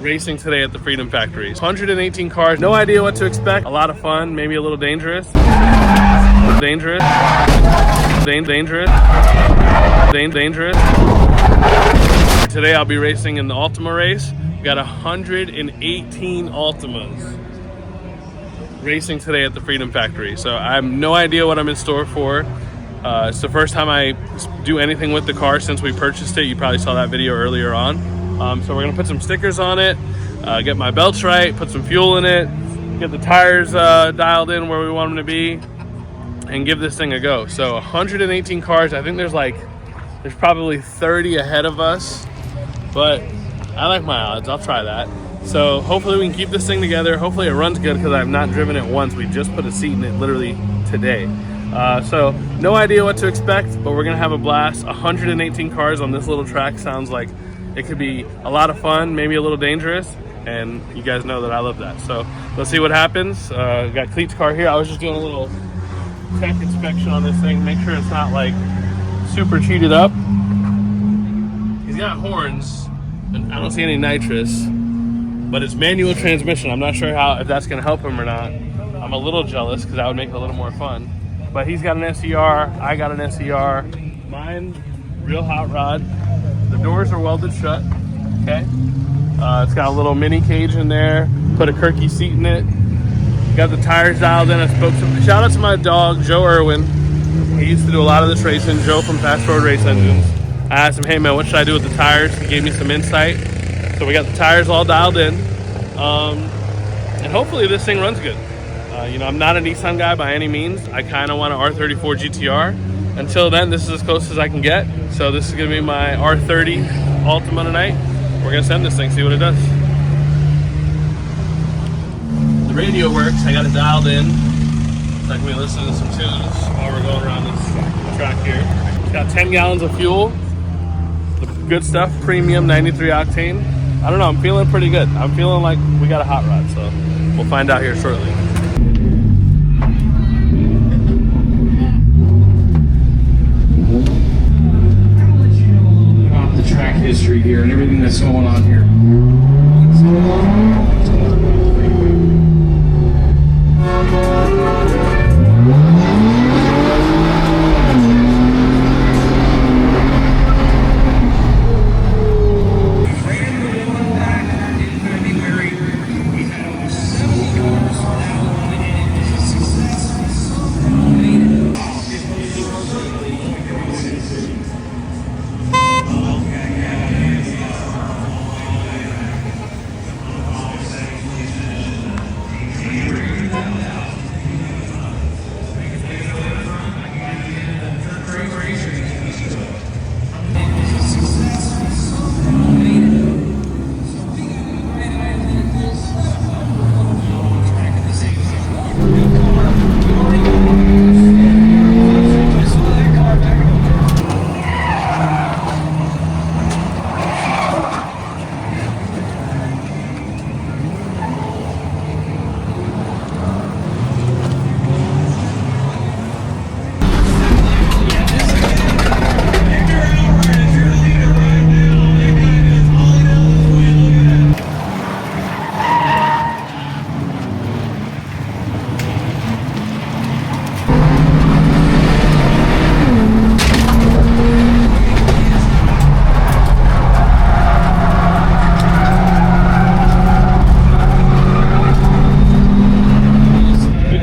Racing today at the Freedom Factory. 118 cars, no idea what to expect. A lot of fun, maybe a little dangerous. Dangerous. Dangerous. Dangerous. Today I'll be racing in the Altima race. We got 118 Altimas racing today at the Freedom Factory. So I have no idea what I'm in store for. It's the first time I do anything with the car since we purchased it. You probably saw that video earlier on. So we're gonna put some stickers on it, get my belts right, put some fuel in it, get the tires dialed in where we want them to be, and give this thing a go. So 118 cars. I think there's probably 30 ahead of us, but I like my odds. I'll try that. So hopefully we can keep this thing together. Hopefully it runs good because I have not driven it once. We just put a seat in it literally today. So no idea what to expect, but we're gonna have a blast. 118 cars on this little track sounds like it could be a lot of fun, maybe a little dangerous, and you guys know that I love that. So let's see what happens. Got Cleet's car here. I was just doing a little tech inspection on this thing, make sure it's not like super cheated up. He's got horns, and I don't see any nitrous, but it's manual transmission. I'm not sure if that's gonna help him or not. I'm a little jealous because that would make it a little more fun. But he's got an SER, I got an SER. Mine, real hot rod. The doors are welded shut, okay? It's got a little mini cage in there, put a Kirky seat in it. Got the tires dialed in. Shout out to my dog, Joe Irwin. He used to do a lot of this racing, Joe from Fast Road Race Engines. I asked him, hey man, what should I do with the tires? He gave me some insight. So we got the tires all dialed in. And hopefully this thing runs good. You know, I'm not a Nissan guy by any means. I kind of want an R34 GTR. Until then, this is as close as I can get. So this is gonna be my R30 Altima tonight. We're gonna send this thing, see what it does. The radio works, I got it dialed in. So I can be listening to some tunes while we're going around this track here. It's got 10 gallons of fuel. The good stuff, premium 93 octane. I don't know, I'm feeling pretty good. I'm feeling like we got a hot rod, so we'll find out here shortly. Track history here and everything that's going on here.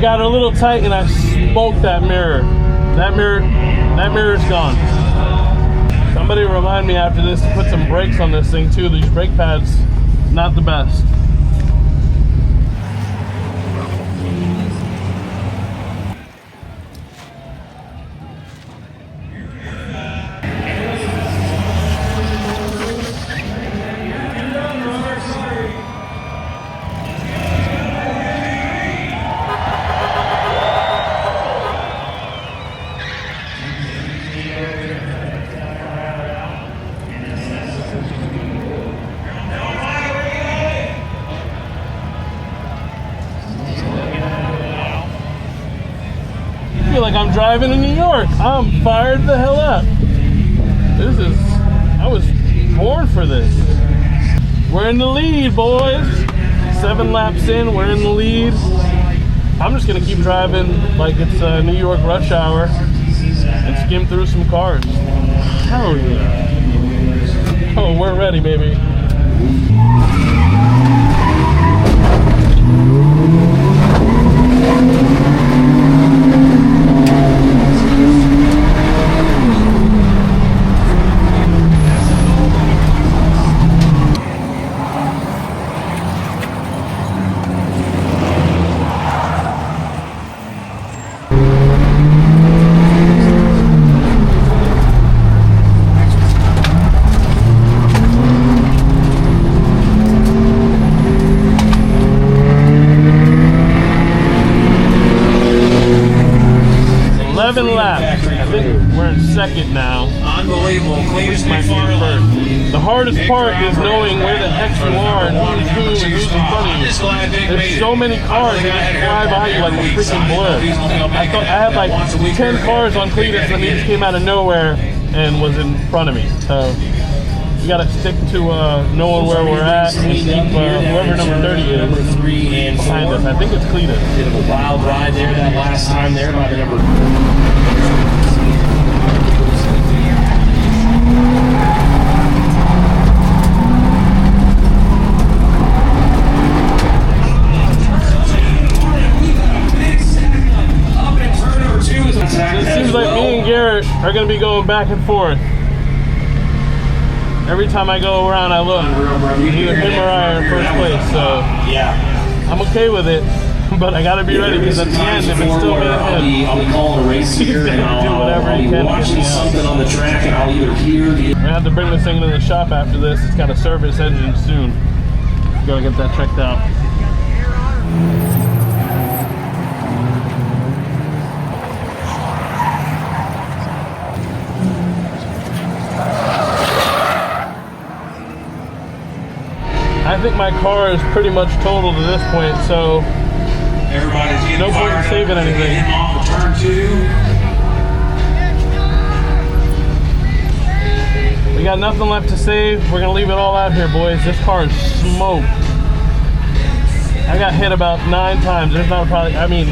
Got a little tight and I smoked that mirror. That mirror's gone. Somebody remind me after this to put some brakes on this thing too. These brake pads, not the best. I feel like I'm driving in New York. I'm fired the hell up. I was born for this. We're in the lead, boys. 7 laps in, we're in the lead. I'm just gonna keep driving like it's New York rush hour and skim through some cars. Hell yeah. Oh, we're ready, baby. Laps. I think we're in second now. Unbelievable. Cleanest Might be in first. The hardest part is knowing where the heck you are and who's who and who's in front of you. There's so many cars that just fly by you like a freaking blur. I thought I had like 10 cars on Cletus and he just came out of nowhere and was in front of me. So we gotta stick to knowing where we're at and keep whoever number 30 is behind us. I think it's Cletus. Bit of a wild ride there that last time there by the number. It seems like me and Garrett are going to be going back and forth. Every time I go around, I look. Either him or I are in first place, so yeah, I'm okay with it. But I got to be ready because at the end, if it's still me and him, I'll be calling a race here, and do whatever I'll he be can to get watching me out. something on the track, and I'll either hear the. We're going to have to bring this thing into the shop after this. It's got a service engine soon. Got to get that checked out. I think my car is pretty much totaled at this point, so no point in saving anything. Off of turn 2. We got nothing left to save. We're gonna leave it all out here, boys. This car is smoked. I got hit about 9 times. There's not probably, I mean,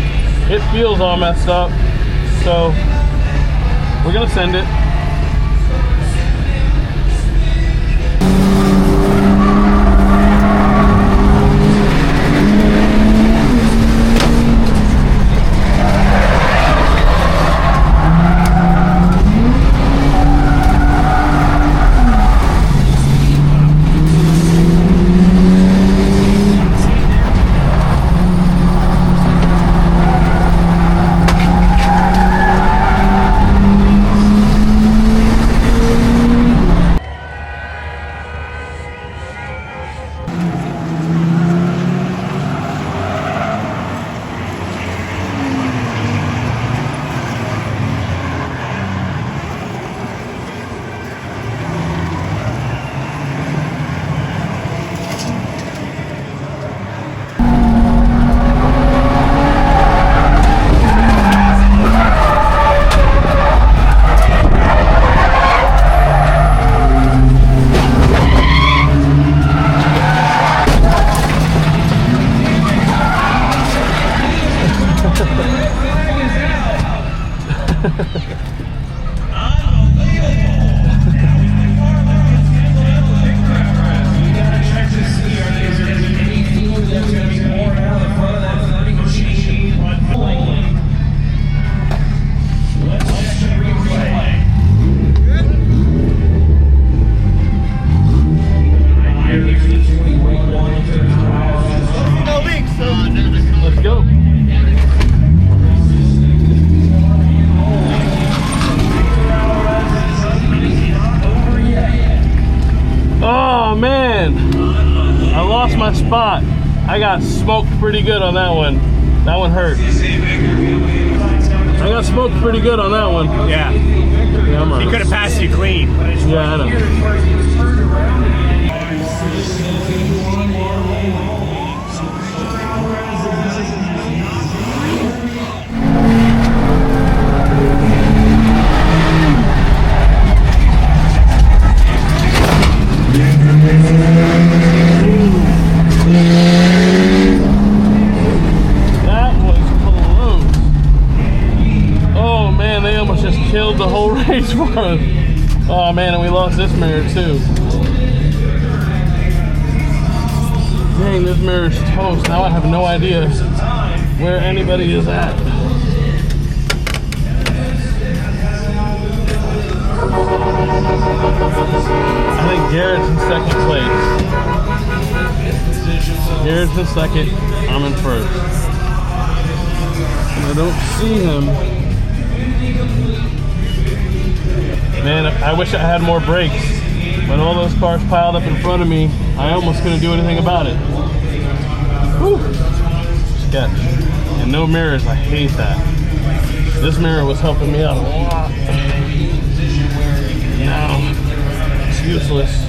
it feels all messed up. So we're gonna send it. My spot. I got smoked pretty good on that one. That one hurt. I got smoked pretty good on that one. Yeah. He could have passed you clean. Yeah, I know. as far as, oh man, and we lost this mirror too. Dang, this mirror is toast. Now I have no idea where anybody is at. I think Garrett's in second place. Garrett's in second, I'm in first. And I don't see him. Man, I wish I had more brakes. When all those cars piled up in front of me, I almost couldn't do anything about it. Whew. Sketch. And no mirrors, I hate that. This mirror was helping me out a lot. Now, it's useless.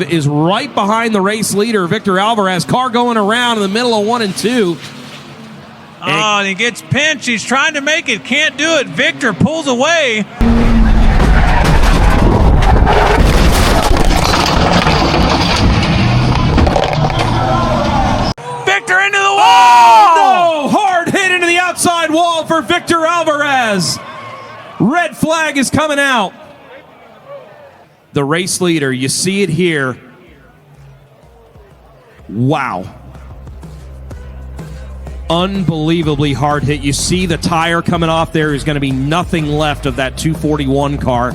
Is right behind the race leader, Victor Alvarez. Car going around in the middle of 1 and 2. Oh, and he gets pinched. He's trying to make it. Can't do it. Victor pulls away. Victor into the wall! Oh, no! Hard hit into the outside wall for Victor Alvarez. Red flag is coming out. The race leader, you see it here. Wow. Unbelievably hard hit. You see the tire coming off there. There's going to be nothing left of that 241 car.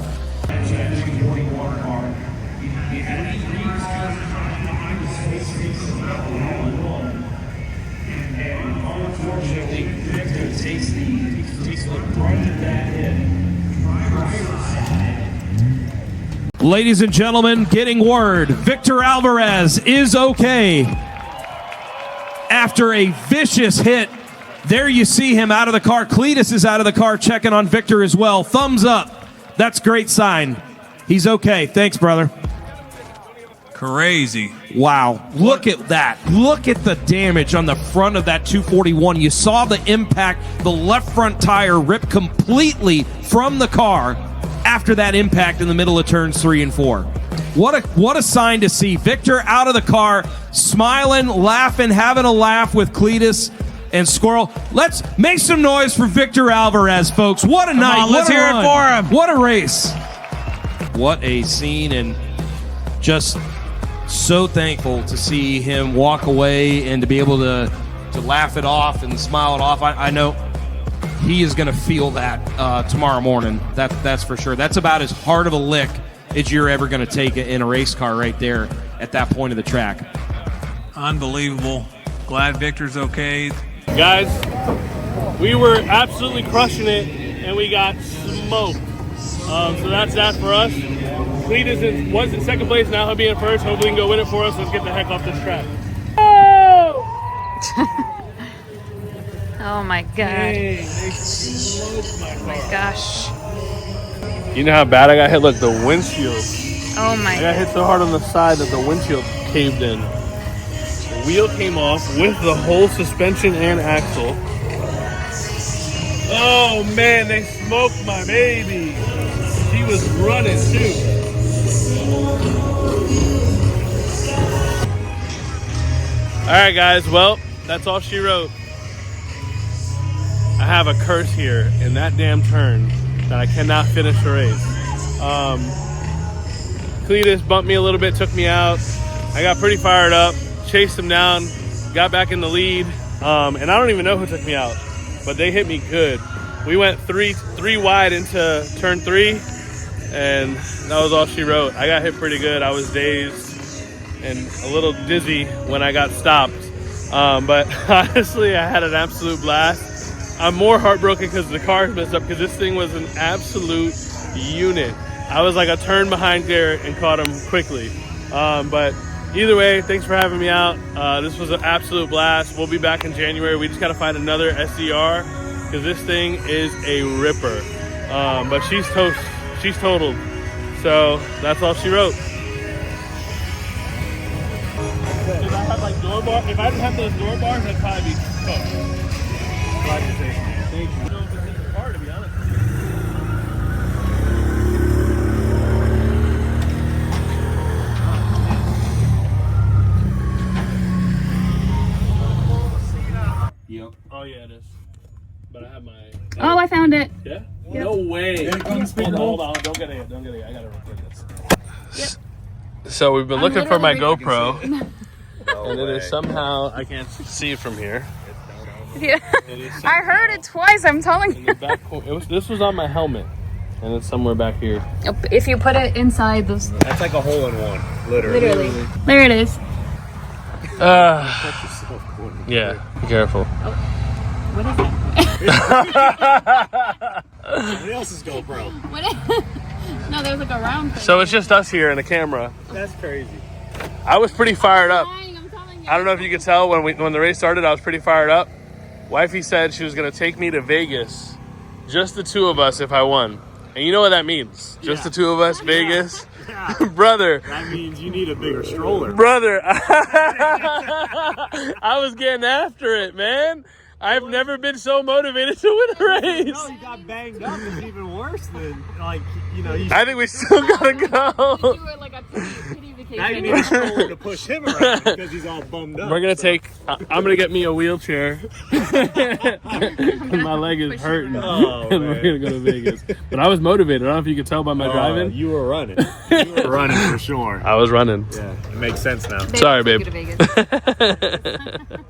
Ladies and gentlemen, getting word, Victor Alvarez is okay. After a vicious hit, there you see him out of the car. Cletus is out of the car checking on Victor as well. Thumbs up. That's a great sign. He's okay. Thanks, brother. Crazy. Wow. Look at that. Look at the damage on the front of that 241. You saw the impact. The left front tire ripped completely from the car after that impact in the middle of turns 3 and 4. What a sign to see. Victor out of the car, smiling, laughing, having a laugh with Cletus and Squirrel. Let's make some noise for Victor Alvarez, folks. What a night. On, let's hear it for him. What a race. What a scene, and just so thankful to see him walk away and to be able to laugh it off and smile it off. I know he is going to feel that tomorrow morning. That's for sure. That's about as hard of a lick as you're ever going to take in a race car right there at that point of the track. Unbelievable. Glad Victor's okay. Guys, we were absolutely crushing it, and we got smoked. So that's that for us. Cletus was in second place. Now he'll be in first. Hopefully he can go win it for us. Let's get the heck off this track. Oh my god. Hey, they smoked my car. Oh my gosh. You know how bad I got hit? Look, the windshield. Oh my I got hit so hard on the side that the windshield caved in. The wheel came off with the whole suspension and axle. Oh man, they smoked my baby. She was running too. All right, guys. Well, that's all she wrote. I have a curse here in that damn turn that I cannot finish the race. Cletus bumped me a little bit, took me out. I got pretty fired up, chased him down, got back in the lead, and I don't even know who took me out, but they hit me good. We went three wide into turn 3, and that was all she wrote. I got hit pretty good. I was dazed and a little dizzy when I got stopped. But honestly, I had an absolute blast. I'm more heartbroken because the car messed up, because this thing was an absolute unit. I was like a turn behind Garrett and caught him quickly. But either way, thanks for having me out. This was an absolute blast. We'll be back in January. We just got to find another SCR because this thing is a ripper. But she's toast. She's totaled. So that's all she wrote. If I had like door bar, if I didn't have those door bars, I'd probably be cooked. Glad to say. Thank you. I don't know if it's in the car, to be honest. Yep. Oh yeah, it is. But I have my. Oh, I found it. Yeah. Yep. No way. Hold on. Don't get it. Don't get it. I gotta record this. Yep. So we've been looking for my GoPro, and it is somehow I can't see it from here. Yeah. I heard it twice. I'm telling In you. the back corner. This was on my helmet, and it's somewhere back here. If you put it inside those. That's like a hole-in-one, literally. There it is. Yeah. Be careful. What is that? Somebody else's GoPro. What is No, there's like a round thing. So it's just us here and a camera. That's crazy. I was pretty fired up. I'm telling you. I don't know if you could tell when the race started, I was pretty fired up. Wifey said she was going to take me to Vegas, just the two of us if I won. And you know what that means? Just the two of us, Vegas. Yeah. Brother. That means you need a bigger stroller. Brother. I was getting after it, man. I've never been so motivated to win a race. No, you got banged up. It's even worse than, like, you know. I think we still got to go. Do it like a pity vacation. Now you need a stroller to push him around because he's all bummed up. We're going to take, I'm going to get me a wheelchair. My leg is hurting. Oh, and we're going to go to Vegas. But I was motivated. I don't know if you could tell by my driving. You were running. You were running for sure. I was running. Yeah, it makes sense now. Sorry, babe. Take you to Vegas.